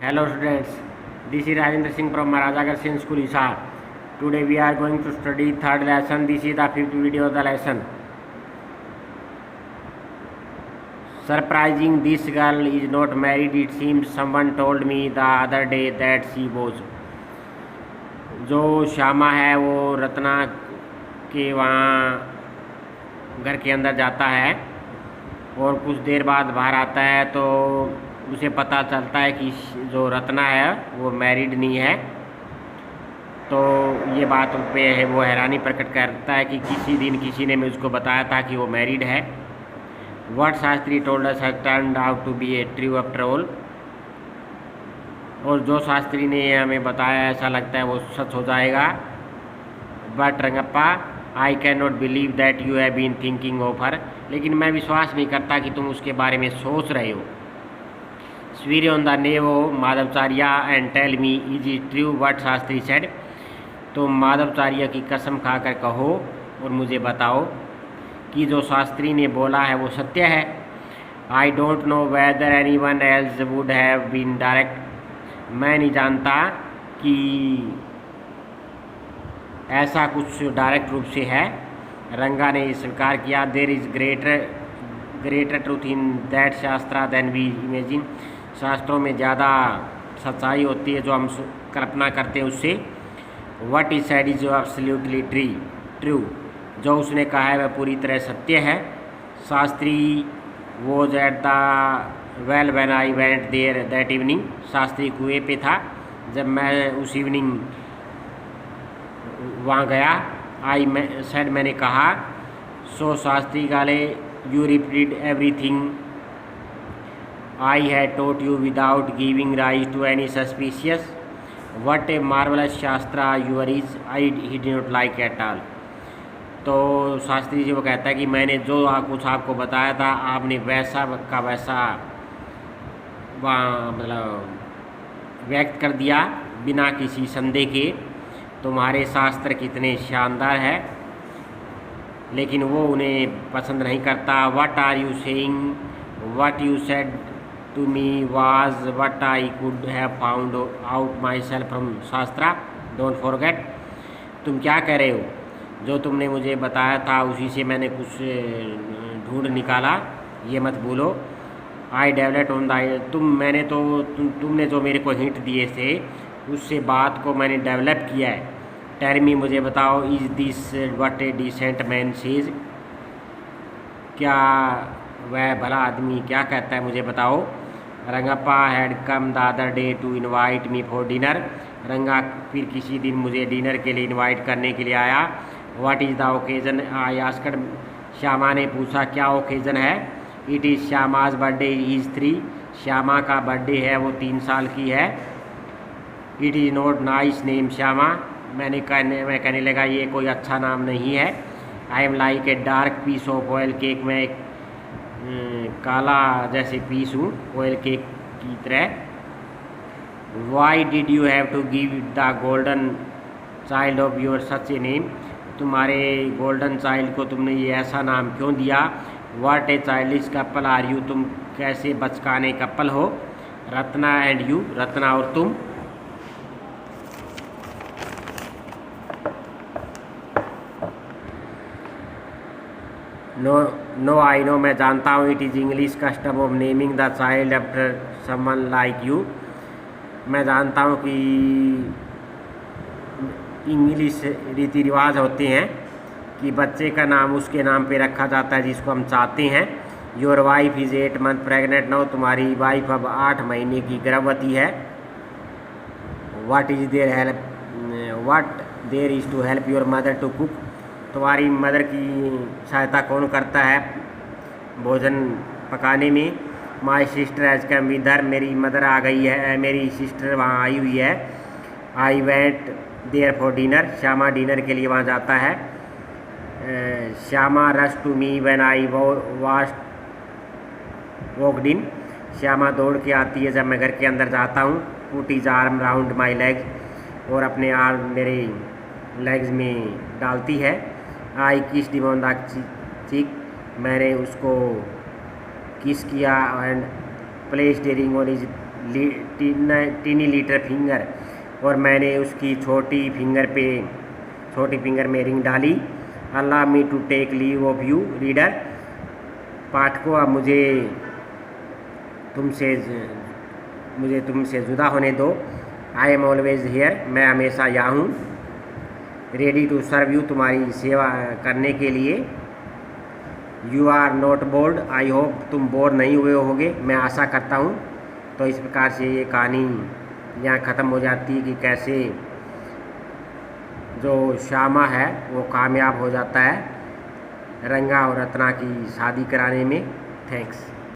Hello students, this is Rajendra Singh from Maharajagar Singh School Hisar. Today we are going to study third lesson. This is the fifth video of the lesson. Surprising, this girl is not married. It seems someone told me the other day that she was. जो श्यामा है वो रत्ना के वहाँ घर के अंदर जाता है और कुछ देर बाद बाहर आता है तो उसे पता चलता है कि जो रत्ना है वो मैरिड नहीं है। तो ये बात पे है वो हैरानी प्रकट करता है कि किसी दिन किसी ने मुझको बताया था कि वो मैरिड है। What Shastri told us has turned out to be a true after all. और जो शास्त्री ने हमें बताया ऐसा लगता है वो सच हो जाएगा। But Rangappa, I can not believe that you have been thinking of her. लेकिन मैं विश्वास नहीं करता कि तुम उसके बारे में सोच रहे हो। स्वीर ऑन द नेवो Madhavacharya and tell me is it true what Shastri said. तो माधवचार्य की कसम खाकर कहो और मुझे बताओ कि जो शास्त्री ने बोला है वो सत्य है। I don't know whether anyone else would have been direct. मैं नहीं जानता कि ऐसा कुछ डायरेक्ट रूप से है। रंगा ने स्वीकार किया। There is greater truth in that शास्त्रा देन वी इमेजिन। शास्त्रों में ज़्यादा सच्चाई होती है जो हम कल्पना करते हैं उससे। What is said is absolutely true. जो उसने कहा है वह पूरी तरह सत्य है। Shastri was at the well when I went there that evening. Shastri कुएं पे था जब मैं उस इवनिंग वहाँ गया। सेड मैंने कहा। सो शास्त्री गाले you repeated everything I had taught you without giving rise to any suspicious. What a marvellous shastra your is I he did not like at all. तो शास्त्री जी वो कहता है कि मैंने जो कुछ आपको बताया था आपने वैसा का वैसा वहाँ मतलब व्यक्त कर दिया बिना किसी संदेह के। तुम्हारे शास्त्र कितने शानदार है लेकिन वो उन्हें पसंद नहीं करता। What are you saying? What you said to me was what I could have found out myself from shastra. Don't forget. तुम क्या कह रहे हो? जो तुमने मुझे बताया था उसी से मैंने कुछ ढूंढ निकाला, ये मत भूलो। आई डेवलप्ड ऑन द तुमने जो मेरे को हिंट दिए थे उससे बात को मैंने डेवलप किया है। टेल मी, मुझे बताओ, is this what a decent man says. क्या वह भला आदमी क्या कहता है मुझे बताओ। Rangappa had come the other day to invite me for dinner. Ranga फिर किसी दिन मुझे डिनर के लिए इनवाइट करने के लिए आया। What is the occasion I asked. Shyama ने पूछा क्या ओकेजन है। It is Shyama's birthday is 3। Shyama का बर्थडे है वो 3 साल की है। It is not nice name Shyama. मैं कहने लगा ये कोई अच्छा नाम नहीं है। I am like a dark piece of oil cake. मैं एक काला जैसे पीस हूँ ऑयल केक की तरह। Why did you have to give the golden child of your such a name. तुम्हारे गोल्डन चाइल्ड को तुमने ये ऐसा नाम क्यों दिया। What a childish couple are you. तुम कैसे बचकाने कपल हो। Ratna and you. रत्ना और तुम। नो आई नो, मैं जानता हूँ। It is English custom of naming the child after someone like you. मैं जानता हूँ कि इंग्लिश रीति रिवाज होते हैं कि बच्चे का नाम उसके नाम पे रखा जाता है जिसको हम चाहते हैं। Your wife is 8 month pregnant now. तुम्हारी वाइफ अब 8 महीने की गर्भवती है। What is there is to help your mother to cook. तुम्हारी मदर की सहायता कौन करता है भोजन पकाने में। My sister has come with her. मेरी मदर आ गई है, मेरी सिस्टर वहाँ आई हुई है। I went there for dinner. Shyama dinner के लिए वहाँ जाता है। Shyama rush to me when I walked in. Shyama दौड़ के आती है जब मैं घर के अंदर जाता हूँ। Put is arm round my legs. और अपने आर्म मेरे लेग्स में डालती है। I kissed him on the cheek. मैंने उसको किस किया and placed a ring on his tiny little finger, और मैंने उसकी छोटी फिंगर में रिंग डाली। Allow me to take leave of you reader, पाठकों अब मुझे तुमसे जुदा होने दो। आई एम ऑलवेज हियर, मैं हमेशा यहाँ हूँ। रेडी टू सर्व यू, तुम्हारी सेवा करने के लिए। You are not bored, I hope तुम बोर नहीं हुए होगे, मैं आशा करता हूँ। तो इस प्रकार से ये कहानी यहाँ ख़त्म हो जाती है कि कैसे जो श्यामा है वो कामयाब हो जाता है रंगा और रत्ना की शादी कराने में। थैंक्स।